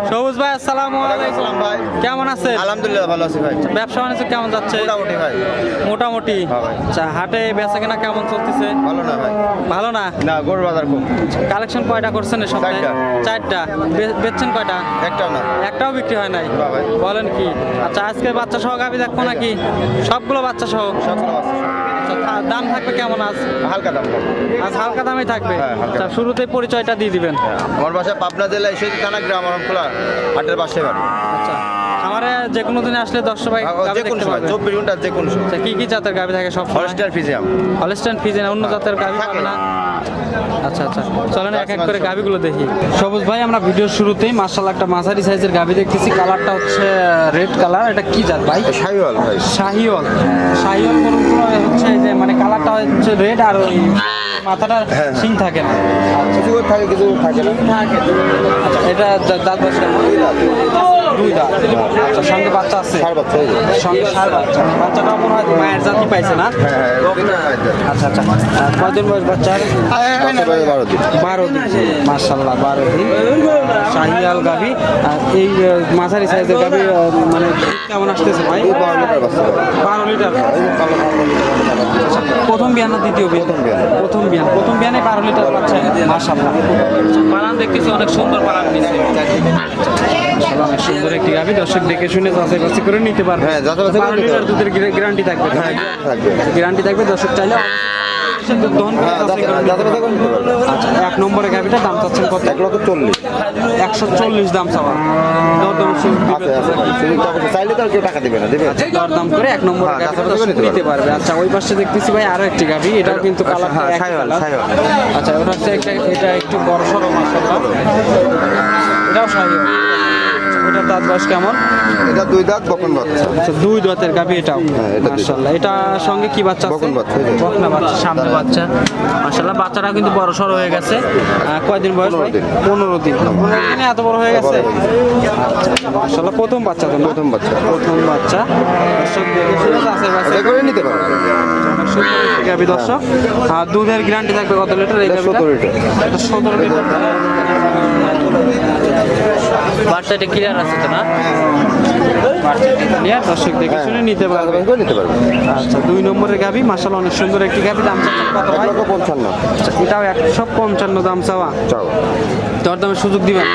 সবুজ ভাই আসসালামু আলাইকুম ভাই। কেমন আছেন? আলহামদুলিল্লাহ ভালো আছি ভাই। ব্যবসা বাণিজ্য কেমন যাচ্ছে? মোটামুটি ভাই। মোটামুটি। হ্যাঁ ভাই। আচ্ছা, হাটে বেচা কেনা কেমন চলতেছে? ভালো না ভাই। ভালো না। না, গরুর বাজার কম। কালেকশন কয়টা করছেন এই সপ্তাহে? চারটা। 4টা। বেচছেন কয়টা? একটাও না। একটাও বিক্রি হয় নাই? না ভাই। বলেন কি? আচ্ছা, আজকে বাচ্চা সহ গাভী দেখবো নাকি? সবগুলো বাচ্চা সহ? সবগুলো আছে। আচ্ছা, দাম থাকবে কেমন আজ? হালকা দাম কম। আজ হালকা দামই থাকবে? হ্যাঁ, হালকা। আচ্ছা, শুরুতেই পরিচয়টা দিয়ে দিবেন। আমার বাসা পাবনা জেলা ঈশ্বরদী থানা গ্রাম অরণখোলা হাটের পাশে বাড়ি। আচ্ছা, আমারে যে কোনো দিনে আসলে 10 ভাই গাভী যে কোনো দেখতে সময় পারবে? 24 ঘন্টা যে কোনো সময়। আচ্ছা, কি কি জাতের গাভী থাকে সব? হলস্টাইন ফিজিয়াম। হলস্টাইন ফ্রিজিয়ান, অন্য জাতের গাভী থাকে। পাবে না? আচ্ছা আচ্ছা, চলেন এক এক করে গাভীগুলো দেখি। সবুজ ভাই, আমরা ভিডিওর শুরুতেই মাশাআল্লাহ একটা মাঝারি সাইজের গাভী দেখতেছি। কালারটা হচ্ছে রেড কালার। এটা কি জাত ভাই? শাহিওয়াল ভাই। শাহিওয়াল। শাহিওয়াল গরুগুলো হচ্ছে এই যে মানে কালারটা হচ্ছে রেড আর ওই মাথাটা শিং থাকে না। কিছু থাকে কিছু থাকে না। আচ্ছা, এটা দাঁত বয়স কেমন? 2 দাঁত। আচ্ছা, সঙ্গে বাচ্চা আছে? সার বাচ্চা হয়ে যায়। সঙ্গে ষাঁড় বাচ্চা। বাচ্চাটাও মনে হয় মায়ের জাতি পাইছে না? আচ্ছা আচ্ছা, কয়দিন বয়স বাচ্চার? 12 দিন। 12 দিন। মাশাআল্লাহ, 12 দিন। শাহিয়াল গাভী। আর এই মাঝারি সাইজের গাভী মানে কেমন আসতেছে ভাই? 12 লিটার বাচ্চা ভাই। 12 লিটার। আচ্ছা, প্রথম বিয়ান না দ্বিতীয় বিয়ান? প্রথম বিয়ান। প্রথম বিয়ানে 12 লিটার বাচ্চা। মাশাআল্লাহ। পালান দেখতেছি অনেক সুন্দর পালান দিচ্ছে। মাশাআল্লাহ, অনেক সুন্দর একটি গাভী। দর্শক দেখে শুনে যাচাই বাছাই করে নিতে পারবে। হ্যাঁ, যাচাই বাছাই করে 12 নিতে লিটার পারবে। দুধের গ্যারান্টি থাকবে? হ্যাঁ, থাকবে। গ্যারান্টি থাকবে। দর্শক চাইলে দুধ দহন করে হ্যাঁ, যাচাই করে নিতে যাচাই বাছাই পারবে। করে নিতে পারবে। আচ্ছা, 1 নম্বরে গাভীটা দাম চাচ্ছেন কত? 1,40,000 140 দাম চাওয়া। দরদাম আছে আছে। সুযোগ আছে। চাইলে তো আর কেউ টাকা দিবে না, দিবে। দরদাম করে 1 নম্বরে হ্যাঁ, গাভীটা যাচাই করে নিতে নিতে পারবে। আচ্ছা, ওই পাশে দেখতেছি ভাই আরো একটি গাভী। এটাও কিন্তু কালার হ্যাঁ, শাহিওয়াল। আচ্ছা, ওটা হচ্ছে এটা একটু বড় সড়ো মাশাআল্লাহ। এটাও শাহিওয়াল। ওটার দাঁত বয়স কেমন? এটা 2 দাঁত বকন বাচ্চা। আচ্ছা, 2 দাঁতের গাভী এটাও। হ্যাঁ, এটা 2 দাঁত। মাশাআল্লাহ। এটা সঙ্গে কি বাচ্চা আছে? বকন বাচ্চা। বকনা বাচ্চা, সামনে বাচ্চা। মাশাআল্লাহ, বাচ্চাটা কিন্তু বড় সড়ো হয়ে গেছে। কয়দিন বয়স ভাই? 15 দিন। 15 দিনে এত বড় হয়ে গেছে? আচ্ছা, মাশাআল্লাহ, প্রথম বাচ্চা তো না? প্রথম বাচ্চা। প্রথম বাচ্চা। দর্শক দেখে শুনে যাচাই বাছাই এটা করে নিতে পারবে। অনেক সুন্দর একটি গাভী দর্শক। আর দুধের গ্যারান্টি থাকবে কত লিটার এই এটা গাভীটা? 17 লিটার। এটা 17 লিটার। বাচ্চাটা ক্লিয়ার আছে তো না? বাচ্চাটা ক্লিয়ার। দর্শক দেখে শুনে নিতে পারবে। যাচাই করে নিতে পারবে। আচ্ছা, 2 নম্বরের গাভী। মাশাআল্লাহ, অনেক সুন্দর একটি গাভী। দাম চাচ্ছেন কত ভাই? 1,55,000 আচ্ছা, এটাও 155 দাম চাওয়া। চাও। দরদামের সুযোগ দিবেন?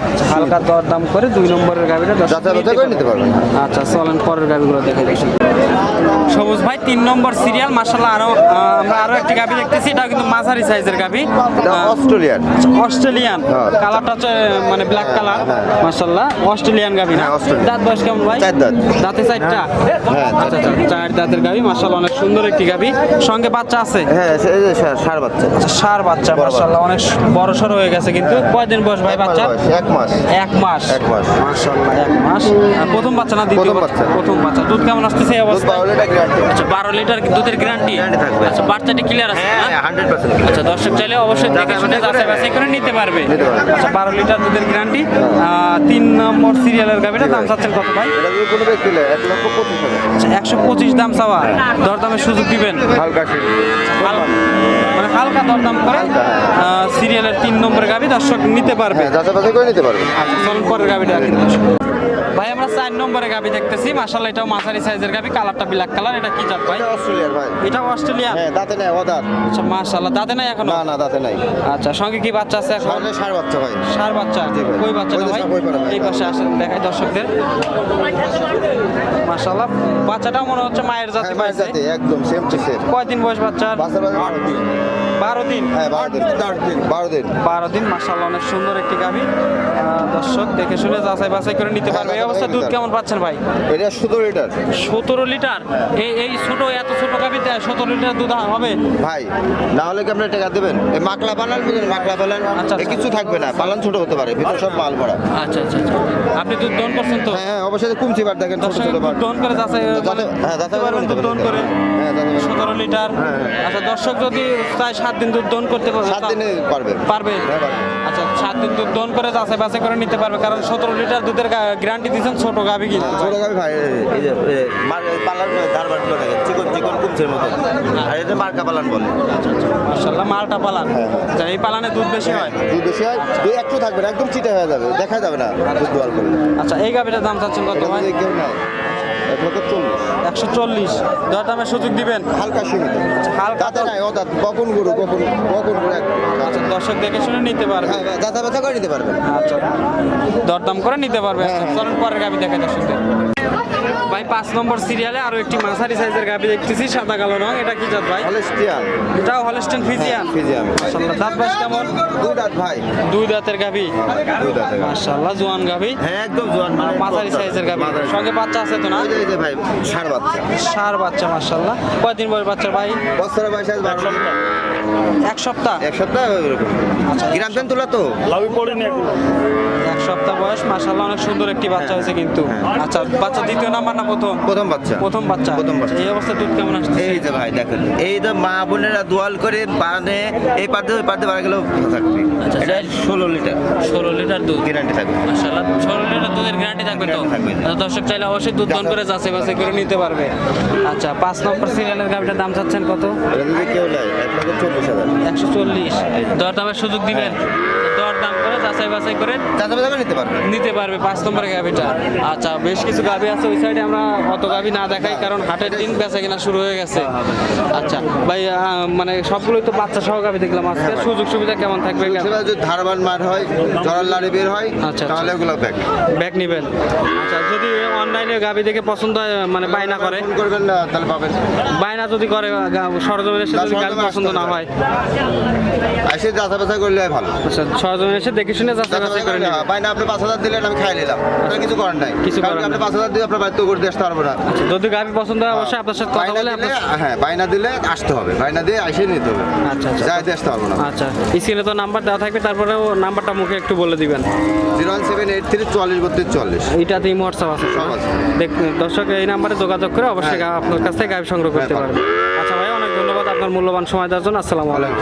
আচ্ছা, হালকা দরদাম করে 2 নম্বরের গাভীটা দর্শক যাচাই বাছাই করে নিতে পারবে। আচ্ছা, চলেন পরের গাভীগুলো দেখে দেখি। সবুজ ভাই, 3 নম্বর সিরিয়াল। মাশাআল্লাহ, আমরা আরো একটি গাভী দেখতেছি। এটা কিন্তু মাঝারি সাইজের গাভী। এটা অস্ট্রেলিয়ান। অস্ট্রেলিয়ান। হ্যাঁ। কালারটা হচ্ছে মানে ব্ল্যাক কালার। মাশাআল্লাহ, অস্ট্রেলিয়ান গাভী না? হ্যাঁ, অস্ট্রেলিয়ান। দাঁত বয়স কেমন ভাই? 4 দাঁত। দাঁতে 4টা? হ্যাঁ, আচ্ছা আচ্ছা, 4 দাঁতের গাভী। মাশাআল্লাহ, অনেক সুন্দর একটি গাভী। সঙ্গে বাচ্চা আছে? হ্যাঁ, এই যে ষাঁড় বাচ্চা। আচ্ছা, ষাঁড় বাচ্চা। মাশাআল্লাহ, অনেক বড় সড়ো হয়ে গেছে কিন্তু। কয়দিন বয়স ভাই বাচ্চা? 1 মাস। 1 মাস। 1 মাস। মাশাআল্লাহ, 1 মাস। আর প্রথম বাচ্চা না দ্বিতীয় প্রথম বাচ্চা। প্রথম বাচ্চা। দুধ কেমন আসতেছে এই দুধ অবস্থায়? 12 লিটার গ্যারান্টি। আচ্ছা, 12 লিটার দুধের গ্যারান্টি? গ্যারান্টি থাকবে। আচ্ছা, বাচ্চাটি ক্লিয়ার আছে না? হ্যাঁ, 100% আচ্ছা, দর্শক চাইলে অবশ্যই দেখে শুনে যাচাই বাছাই করে নিতে পারবে। নিতে পারবে। আচ্ছা, 12 লিটার দুধের গ্যারান্টি। 3 নম্বর সিরিয়ালের গাভীটা দাম চাচ্ছেন কত ভাই? এটা যদি কোনো ব্যক্তি নেয় 1,25,000 আচ্ছা, 125 দাম চাওয়া। দরদামের সুযোগ দিবেন? হালকা শীত। মানে হালকা দরদাম করে হালকা, সিরিয়ালের 3 নম্বর গাভী দর্শক নিতে পারবে। হ্যাঁ, যাচাই বাছাই করে নিতে পারবে। আচ্ছা, চলুন পরের গাভীটা দেখি দর্শক। ভাই, আমরা 4 নম্বরে গাভী দেখতেছি। মাশাআল্লাহ, এটাও মাঝারি সাইজের গাভী। কালারটা ব্ল্যাক কালার। এটা কি জাত ভাই? এটা অস্ট্রেলিয়ান ভাই। এটাও অস্ট্রেলিয়ান? হ্যাঁ, দাঁতে নেই, অদাঁত। আচ্ছা, মাশাআল্লাহ, দাঁতে নাই এখনো? না না, দাঁতে নাই। আচ্ছা, সঙ্গে কি বাচ্চা আছে এখন? সামনে ষাঁড় বাচ্চা ভাই। ষাঁড় বাচ্চা? জি ভাই। কই বাচ্চা ওই না যে ভাই? সব ওই পারে ভাই। এই পাশে আসেন, দেখাই দর্শকদের। মাশাআল্লাহ, বাচ্চাটাও মনে হচ্ছে মায়ের জাতি হ্যাঁ, মায়ের পাইছে। জাতে একদম সেম টু সেম। কয়দিন বয়স বাচ্চার? বাচ্চার বয়স 12 দিন। 12 দিন। হ্যাঁ, 12 দিন। 12 দিন। 12 দিন। মাশাআল্লাহ, অনেক সুন্দর একটি গাভী। দর্শক দেখে শুনে যাচাই বাছাই করে নিতে পারবে। এই অবস্থা দুধ কেমন পাচ্ছেন ভাই? এটা 17 লিটার। 17 লিটার? এই ছোট, এত ছোট গাভীতে 17 লিটার দুধ হবে? ভাই, না হলে কি আপনি টাকা দেবেন? এই মাকলা বানান, মাকলা বানান। আচ্ছা, এ কিছু থাকবে না, পালান ছোট হতে পারে, ভিতর সব মাল ভরা। আচ্ছা আচ্ছা আচ্ছা, আপনি দুধ দহন করছেন তো? হ্যাঁ হ্যাঁ, অবশ্যই কুমচি বার দেখেন, ছোট দর্শক ছোট বার। দুধ দহন করে যাচাই হ্যাঁ, যাচাই পারবেন দুধ দহন করে? হ্যাঁ, যাচাই করে। 17 লিটার। হ্যাঁ, আচ্ছা, দর্শক যদি চায় 7 দিন দুধ দহন করতে 7 দিনে পারবে। পারবে? হ্যাঁ, পারবে। আচ্ছা, 7 দিন দুধ দহন করে যাচাই বাছাই করে নিতে নিতে পারবে, কারণ 17 লিটার দুধের গ্যারান্টি দিচ্ছেন ছোট গাভী কিন্তু। ছোট গাভী ভাই, এই যে পালান ধারবাড়গুলো দেখেন, চিকন চিকন কুমছের মতো, আর এটা মার্কা পালান বলে। মাশাআল্লাহ, মালটা পালান। আচ্ছা, এই পালানে দুধ বেশি হয়? দুধ বেশি হয়, দুই একটু থাকবে না, একদম চিটা হয়ে যাবে, দেখা যাবে না দুধ দোয়াল করলে। আচ্ছা, এই গাভীটার দাম চাচ্ছেন কত ভাই? কেউ নাই 140। দরদামের সুযোগ দিবেন? হালকা সীমিত, হালকা তাতে নাই অদাত, কখন গরু কখন কখন গরু আচ্ছা, দর্শক দেখে শুনে নিতে পারবে। হ্যাঁ, যাতা ব্যথা করে নিতে পারবেন। আচ্ছা, দরদাম করে নিতে পারবে। হ্যাঁ, হ্যাঁ। চলুন পরের গাভী দেখা দর্শকদের। ভাই 5 নম্বর সিরিয়ালে আরো একটি মাঝারি সাইজের গাভী দেখতেছি, সাদা কালো রং। এটা কি জাত ভাই? হলস্টিয়ান। এটাও হলস্টেইন ফ্রিজিয়ান। ফ্রিজিয়ান। মাশাআল্লাহ, দাঁত বয়স কেমন? দুই দাঁত ভাই। দুই দাঁতের গাভী। দুই দাঁত। মাশাআল্লাহ, জোয়ান গাভী। হ্যাঁ, একদম জোয়ান, মানে মাঝারি সাইজের গাভী। সঙ্গে বাচ্চা আছে তো না? এই যে ভাই, ষাঁড় বাচ্চা। ষাঁড় বাচ্চা। মাশাআল্লাহ, কয়দিন বয়স বাচ্চার ভাই? বছরের বয়স আজ 12 সপ্তাহ। 1 সপ্তাহ। 1 সপ্তাহ ওইরকম। গ্রাম পেন তোলা তো? লাভই পড়েনি এখন। 1 সপ্তাহ বয়স। মাশাআল্লাহ, অনেক সুন্দর একটি বাচ্চা হয়েছে কিন্তু। আচ্ছা, বাচ্চা দ্বিতীয় নাম্বার না প্রথম? প্রথম বাচ্চা। প্রথম বাচ্চা। প্রথম বাচ্চা। এই অবস্থায় দুধ কেমন আসছে? এই যে ভাই দেখেন, এই যে মা বোনেরা দোয়াল করে বানে এই পাতে ওই পাতে বাড়া গেলেও থাকবে। আচ্ছা, এটা 16 লিটার 16 লিটার দুধ গ্যারান্টি থাকবে। মাশাআল্লাহ, 16 লিটার দুধের গ্যারান্টি থাকবে তো? থাকবে। আচ্ছা, দর্শক চাইলে অবশ্যই দুধ দন করে যাচাই বাছাই করে নিতে পারবে। আচ্ছা, 5 নম্বর সিরিয়ালের গাভীটার দাম চাচ্ছেন কত? এটা যদি কেউ নেয় 1,40,000। 140। দরদামের সুযোগ দিবেন? দরদাম করে যাচাই বাছাই করে চাচা বাবা নিতে পারবে। নিতে পারবে 5 নম্বরের গাভীটা। আচ্ছা, বেশ কিছু গাভী আছে ওই সাইডে, আমরা অত গাভী না দেখাই কারণ হাটের দিন বেচা কেনা শুরু হয়ে গেছে। আচ্ছা ভাই, মানে সবগুলোই তো বাচ্চা সহ গাভী দেখলাম আজকে। সুযোগ সুবিধা কেমন থাকবে? সেটা যদি ধারবান মার হয়, জড়ার লাড়ি বের হয়, আচ্ছা, তাহলে ওগুলো ব্যাগ ব্যাগ নিবেন। আচ্ছা, যদি অনলাইনে গাভী দেখে পছন্দ হয়, মানে বায়না করে, ফোন করবেন না, তাহলে পাবেন। বায়না যদি করে সরজমিনে এসে যদি গাভী পছন্দ না হয়, এসে যাচা বাছা করলে ভালো। আচ্ছা, সরজমিনে এসে দেখে শুনে যাচাই বাছাই করে নেবেন। বাইনা আপনি 5,000 দিলেন, আমি খাই নিলাম, তাহলে কিছু করার নাই। কিছু করার কারণ আপনি নাই। 5,000 দিয়ে আপনার বাড়িতে করে দিয়ে আসতে পারবো না। আচ্ছা, যদি গাভী পছন্দ হয় অবশ্যই আপনার সাথে কথা বাইনা বলে দিলে, আপনার। হ্যাঁ, বাইনা দিলে আসতে হবে, বাইনা দিয়ে এসে নিতে হবে। আচ্ছা, আচ্ছা। যাইতে আসতে পারবো না। আচ্ছা, স্ক্রিনে তো নাম্বার দেওয়া থাকবে, তারপরেও নাম্বারটা মুখে একটু বলে দিবেন। 01783 44 32 40। এইটাতে হোয়াটসঅ্যাপ আছে? সব আছে। দর্শক এই নাম্বারে যোগাযোগ করে অবশ্যই আপনার কাছ থেকে গাভী সংগ্রহ করতে হ্যাঁ, পারবেন। আচ্ছা ভাই, অনেক ধন্যবাদ আপনার মূল্যবান সময় দেওয়ার জন্য। আসসালামু আলাইকুম।